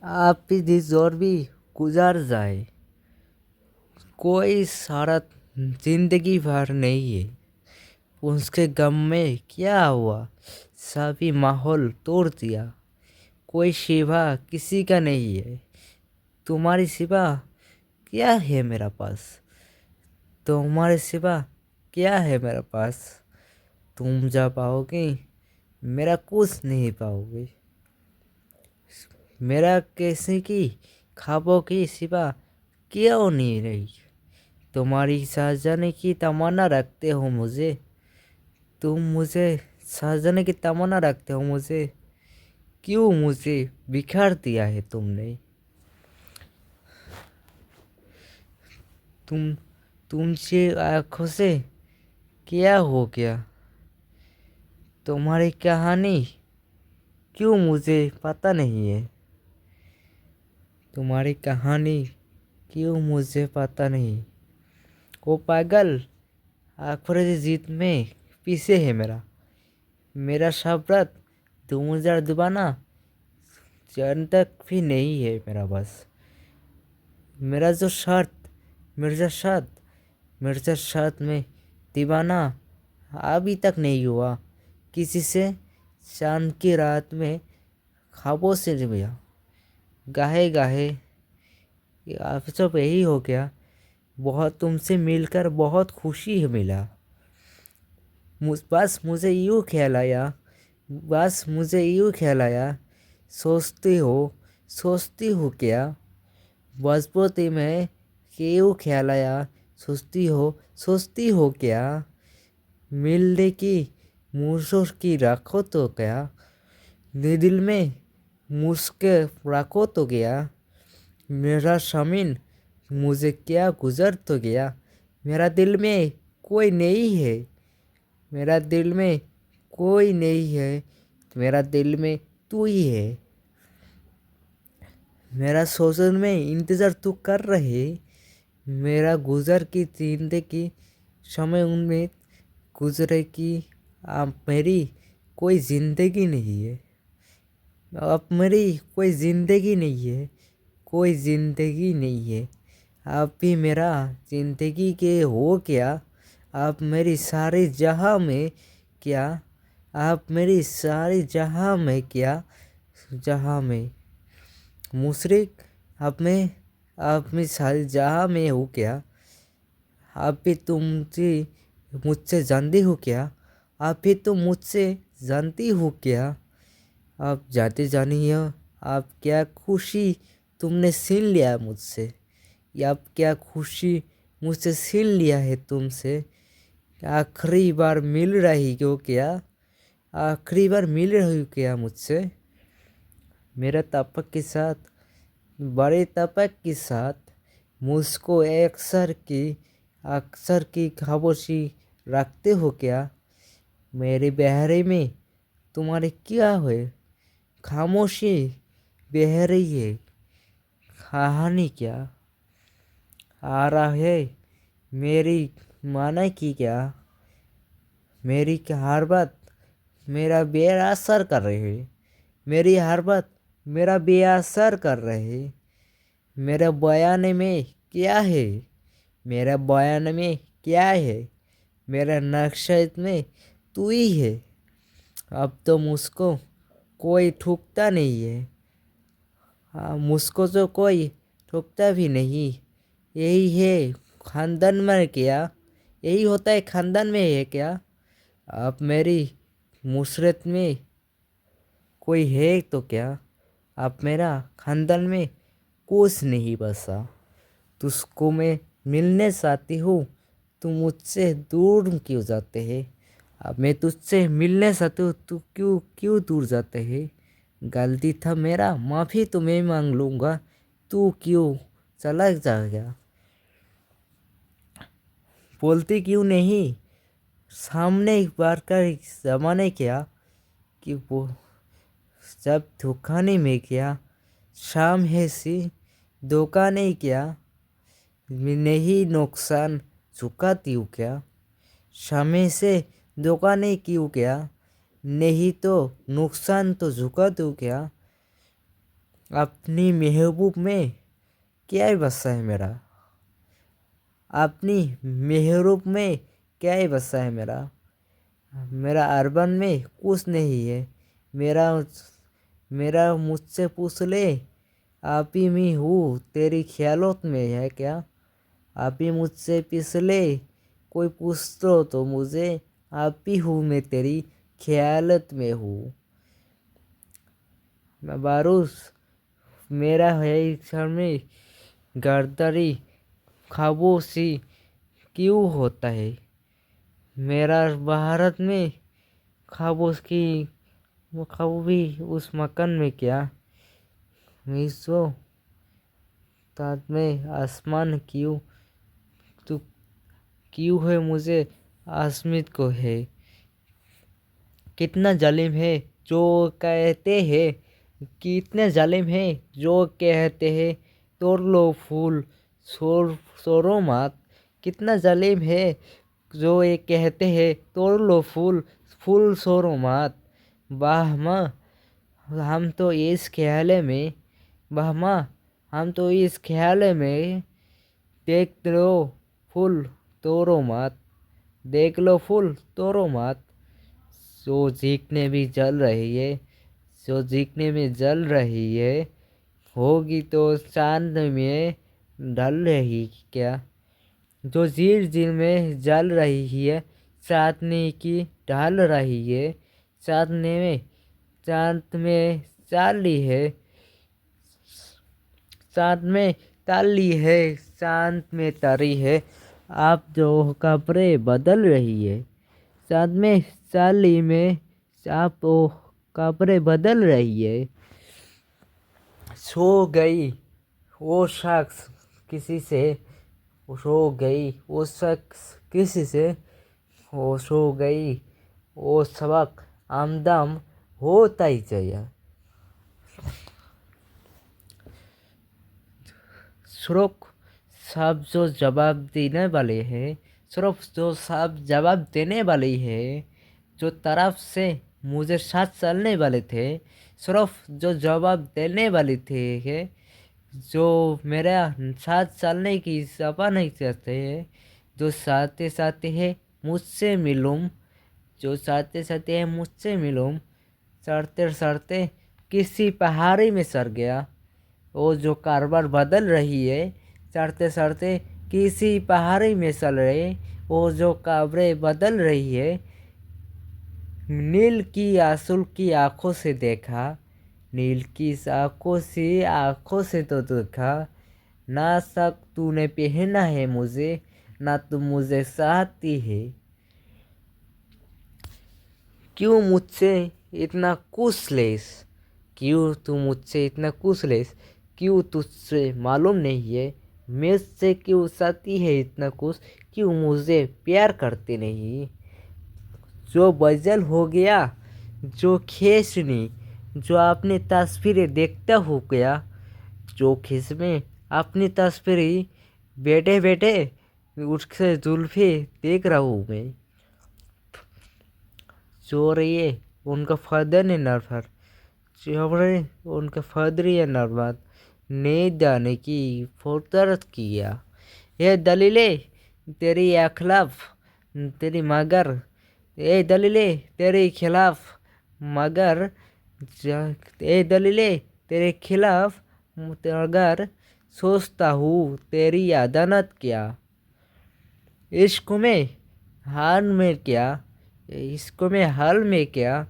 आपकी जिस दौर भी गुजार जाए, कोई सारा जिंदगी भर नहीं है। उसके गम में क्या हुआ, सभी माहौल तोड़ दिया। कोई सिवा किसी का नहीं है, तुम्हारी सिवा क्या है मेरा पास। तुम्हारे सिवा क्या है मेरे पास। तुम जा पाओगे, मेरा कुछ नहीं पाओगे। मेरा कैसे की ख्वाबों की सिवा क्यों नहीं रही। तुम्हारी साथ जाने की तमन्ना रखते हो मुझे। तुम मुझे साथ जाने की तमन्ना रखते हो मुझे। क्यों मुझे बिखार दिया है तुमने। तुम तुमसे आँखों से क्या हो गया। तुम्हारी कहानी क्यों मुझे पता नहीं है। तुम्हारी कहानी क्यों मुझे पता नहीं। वो पागल आखिरी जीत में पीछे है मेरा। मेरा शब्द 2000 दुबाना चरण तक भी नहीं है मेरा बस। मेरा जो शर्त मिर्जा शर्त में दीवाना अभी तक नहीं हुआ। किसी से चांद की रात में ख्वाबों से गया गाहे गाहे। अब सब यही हो गया। बहुत तुमसे मिलकर बहुत खुशी मिला। बस मुझे यूँ ख्याल आया। बस मुझे यूँ ख्याल आया। सोचती हो क्या। बचपन में क्यों ख्याल आया। सोचती हो क्या। मिलने की मुझकी रखो तो क्या। दिल में मुझके रखो तो गया। मेरा शमीन मुझे क्या गुजर तो गया। मेरा दिल में कोई नहीं है। मेरा दिल में कोई नहीं है। मेरा दिल में तू ही है। मेरा सोचने में इंतज़ार तू कर रहे। मेरा गुजर की जिंदगी समय उम्मीद गुजरे की। अब मेरी कोई ज़िंदगी नहीं है। अब मेरी कोई ज़िंदगी नहीं है। कोई ज़िंदगी नहीं है। आप भी मेरा ज़िंदगी के हो क्या। आप मेरी सारी जहाँ में क्या। आप मेरी सारी जहाँ में क्या। जहाँ में मुशरिक आप में सारी जहाँ में हो क्या। आप भी तुमसे मुझसे जानती हो क्या। आप भी तुम मुझसे जानती हो क्या। आप जाते जानिए। आप क्या खुशी तुमने छीन लिया मुझसे। या आप क्या खुशी मुझसे छीन लिया है तुमसे। आखिरी बार मिल रही हो क्या। आखिरी बार मिल रही हो क्या मुझसे। मेरे तपक के साथ, बड़े तपक के साथ मुझको अक्सर की खामोशी रखते हो क्या। मेरे बहरे में तुम्हारे क्या है। खामोशी बह रही है। कहानी क्या आ रहा है। मेरी माना की क्या। मेरी हर बात मेरा बेअसर कर रहे है। मेरी हर बात मेरा बेअसर कर रहे है। मेरे बयान में क्या है। मेरे बयान में क्या है। मेरे नक्शे में तू ही है। अब तो मुझको कोई ठुकता नहीं है। हाँ, मुझको तो कोई ठुकता भी नहीं। यही है खानदान में क्या। यही होता है खानदान में है क्या। अब मेरी मुसरत में कोई है तो क्या। अब मेरा खानदान में कुछ नहीं बसा। तुझको मैं मिलने चाहती हूँ, तू मुझसे दूर क्यों जाते हैं। अब मैं तुझसे मिलने चाहती हूँ, तू क्यों क्यों दूर जाते हैं। गलती था मेरा, माफ़ी तो मैं मांग लूँगा, तू क्यों चला जाएगा। बोलती क्यों नहीं सामने एक बार का ज़माने क्या। कि वो जब धोखा नहीं में क्या। शाम है सी धोखा नहीं क्या। नहीं नुकसान झुकाती हूँ क्या। समय से धोखा नहीं क्यों क्या। नहीं तो नुकसान तो झुका दूँ क्या। अपनी महबूब में क्या ही बसा है मेरा, अपनी महबूब में क्या ही बसा है मेरा। मेरा अरबान में कुछ नहीं है मेरा। मेरा मुझसे पूछ ले, आप ही में हूँ तेरी ख्यालों में है क्या। आप ही मुझसे पूछ ले, कोई पूछ तो मुझे, आप ही हूँ मैं तेरी ख्यालत में हूँ। मैं बारूस मेरा है इस क्षण में गर्दारी ख्वाबों सी क्यों होता है। मेरा भारत में ख्वाबों की वो ख्वाब भी उस मकान में क्या, विश्व साथ में आसमान क्यों तू क्यों है मुझे आसमित को है। कितना जालिम है जो कहते हैं, कितने जालिम है जो कहते हैं तोड़ लो फूल सोरो मत। कितना जालिम है जो ये कहते हैं तोड़ लो फूल फूल सोरो मत। वाह माँ हम तो इस ख्याल में, वाह माँ हम तो इस ख्याल में, देख लो फूल तोड़ो मत, देख लो फूल तोड़ो मत। जो जीतने भी जल रही है, जो जीतने में जल रही है, होगी तो चांद में ढल रही क्या। जो झील झील में जल रही है, चांदनी की ढल रही है। चांदने में चांद में चाली है, चांद में ताली है, चांद में तारी है। आप जो कपड़े बदल रही है, चांद में चाली में आप वो कपड़े बदल रही है। सो गई वो शख्स किसी से, सो गई वो शख्स किसी से, वो सो गई वो सबक आमदम होता ही चाहिए। सिर्फ सब जो जवाब देने वाले हैं, सिर्फ जो सब जवाब देने वाली है, जो तरफ से मुझे साथ चलने वाले थे, सिर्फ जो जवाब देने वाले थे, जो मेरा साथ चलने की सपा नहीं चाहते हैं, जो चाहते चाहते हैं मुझसे मिलूं, जो चाहते चाहते हैं मुझसे मिलूं, चढ़ते चढ़ते किसी पहाड़ी में सर गया। वो जो कारोबार बदल रही है, चढ़ते चढ़ते किसी पहाड़ी में चल रहे, वो जो काबरे बदल रही है। नील की आंसू की आंखों से देखा, नील की आंखों से तो देखा, ना शक तूने पहना है मुझे, ना तू मुझे चाहती है। क्यों मुझसे इतना कुशलेस, क्यों तू मुझसे इतना कुशलेस, क्यों तुझसे मालूम नहीं है मुझसे क्यों चाहती है इतना कुछ, क्यों मुझे प्यार करते नहीं। जो बजल हो गया, जो खींचनी, जो अपनी तस्वीरें देखता हो गया, जो खींच में अपनी तस्वीरें बैठे बैठे उठ से जुल्फे देख रहा हूँ मैं। जो रही है उनका फादर ने नरफर, चोरे उनका फादर या नरमत ने जाने की फुर्सत किया। ये दलीले तेरी खिलाफ तेरी मगर, ये दलीले तेरे खिलाफ मगर, ये दलीले तेरे खिलाफ मगर, सोचता हूँ तेरी अदालत क्या। इश्क में हाल में क्या, इश्क में हाल में क्या,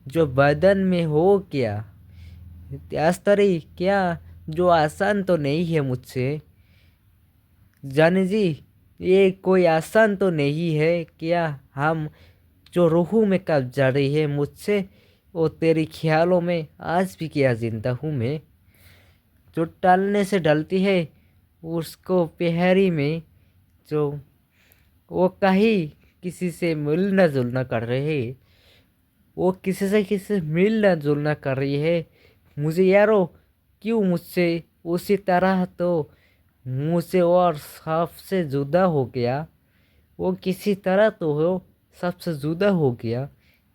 जो बदन में हो क्या। त्यास्तरी क्या, जो आसान तो नहीं है मुझसे। जानी जी ये कोई आसान तो नहीं है क्या, हम जो रूह में कब जा रही है मुझसे, वो तेरी ख्यालों में आज भी क्या जिंदा हूँ मैं। जो टलने से डलती है उसको पहरी में, जो वो कहीं किसी से मिलना जुलना कर रहे है, वो किसी से मिलना जुलना कर रही है। मुझे यारो क्यों मुझसे उसी तरह तो मुझसे और सबसे जुदा हो गया, वो किसी तरह तो हो सबसे जुदा हो गया।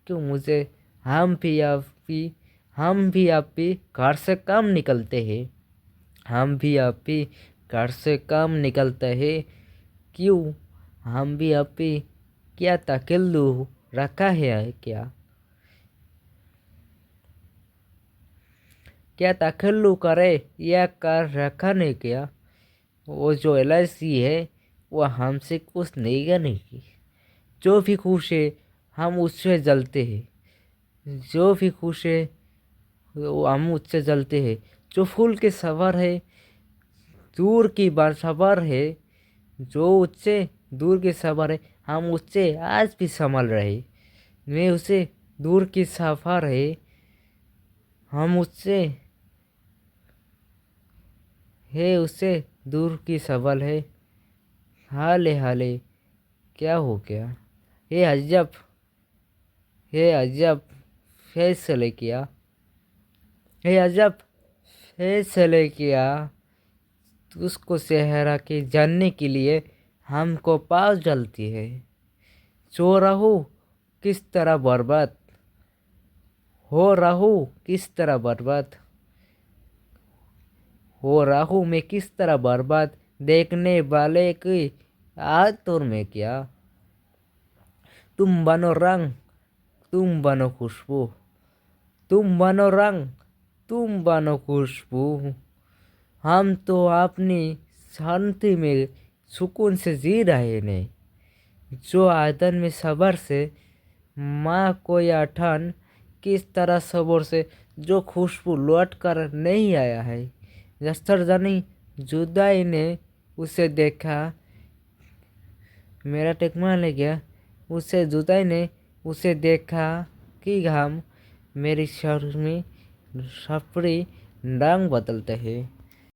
क्यों मुझे हम भी आप भी हम भी आप भी घर से काम निकलते हैं, हम भी आप भी घर से काम निकलते हैं। क्यों? हम भी आप भी क्या तकल्लु रखा है क्या? क्या तकल्लु करे या कर रखा नहीं क्या? वो जो एलआईसी है वो हमसे कुछ नहीं करेगी। जो भी खुश है हम उससे जलते हैं, जो भी खुश है वो हम उससे जलते हैं। जो फूल के सवार है दूर की बार सवार है, जो उससे दूर की सवार है हम उससे आज भी संभल रहे। मैं उसे दूर की सफर है, हम उससे है उससे दूर की सवाल है। हाले हाले क्या हो गया? हे अजब, हे अजब फैसले किया, हे अजब फैसले किया। उसको सहरा के जानने के लिए हमको पास जलती है। सो रहूं किस तरह बर्बाद, हो रहूं किस तरह बर्बाद, हो रहूं मैं किस तरह बर्बाद। देखने वाले की आतुर में क्या, तुम बनो रंग, तुम बनो खुशबू, तुम बनो रंग, तुम बनो खुशबू। हम तो अपनी शांति में सुकून से जी रहे ने। जो आदन में सबर से माँ कोई अठान किस तरह सबर से जो खुशबू लौट कर नहीं आया है। यस्तरजनी जुदाई ने उसे देखा, मेरा टेकमा ले गया। उसे जुदाई ने उसे देखा कि घाम मेरी शर्मी सफरी रंग बदलते हैं।